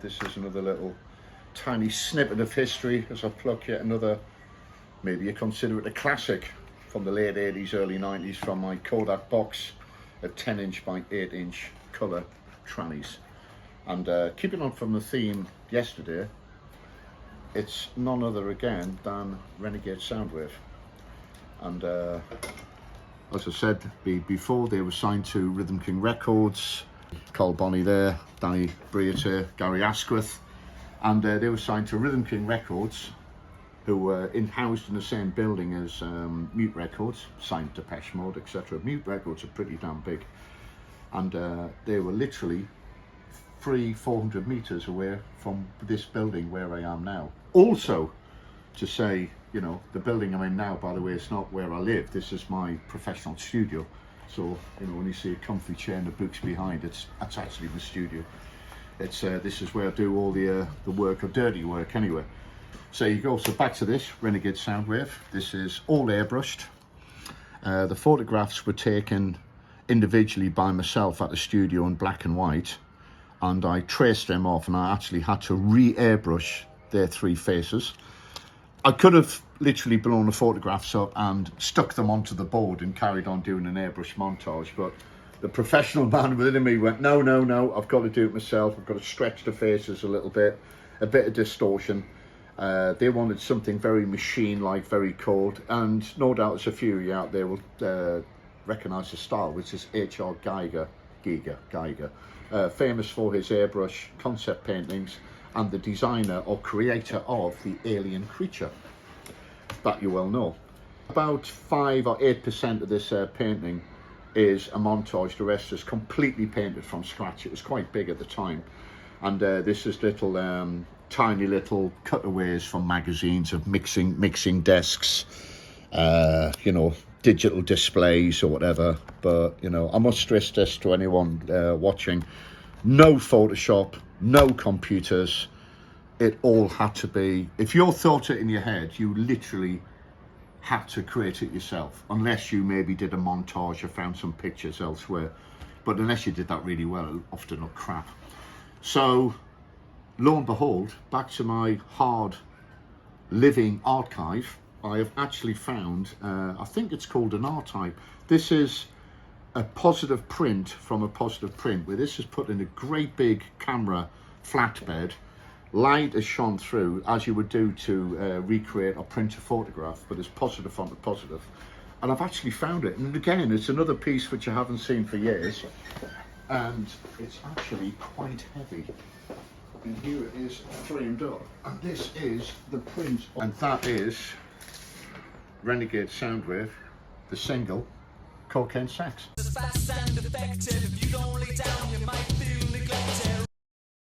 This is another little tiny snippet of history as I pluck yet another, maybe you consider it a classic, from the late 80s, early 90s, from my Kodak box of 10-inch by 8-inch colour trannies. And keeping on from the theme yesterday, it's none other again than Renegade Soundwave. And as I said before, they were signed to Rhythm King Records. Cole Bonnie there, Danny Breater, Gary Asquith, and they were signed to Rhythm King Records, who were housed in the same building as Mute Records, signed to Depeche Mode, etc. Mute Records are pretty damn big, and they were literally 400 meters away from this building where I am now. Also, to say, you know, the building I'm in now, by the way, it's not where I live. This is my professional studio. So, you know, when you see a comfy chair and the books behind, that's actually the studio. It's this is where I do all the work, or dirty work anyway. So you go. So back to this Renegade Soundwave. This is all airbrushed. The photographs were taken individually by myself at the studio in black and white, and I traced them off, and I actually had to re-airbrush their three faces. I could have literally blown the photographs up and stuck them onto the board and carried on doing an airbrush montage, but the professional man within me went, no, I've got to do it myself. I've got to stretch the faces a little bit, a bit of distortion. They wanted something very machine-like, very cold, and no doubt there's a few of you out there will recognise the style, which is H.R. Geiger, famous for his airbrush concept paintings, and the designer or creator of the alien creature that you well know. About 5 or 8% of this painting is a montage. The rest is completely painted from scratch. It was quite big at the time, and this is little tiny little cutaways from magazines of mixing desks, you know, digital displays or whatever. But you know, I must stress this to anyone watching: no Photoshop, no computers. It all had to be, if you thought it in your head, you literally had to create it yourself, unless you maybe did a montage or found some pictures elsewhere. But unless you did that really well, it often looked crap. So lo and behold, back to my hard living archive, I have actually found, I think it's called an R-type. This is a positive print from a positive print, where this is put in a great big camera flatbed. Light is shone through, as you would do to recreate or print a photograph, but it's positive onto positive. And I've actually found it. And again, it's another piece which I haven't seen for years. And it's actually quite heavy. And here it is framed up. And this is the print. And that is Renegade Soundwave, the single, Cocaine Sex. Fast and effective.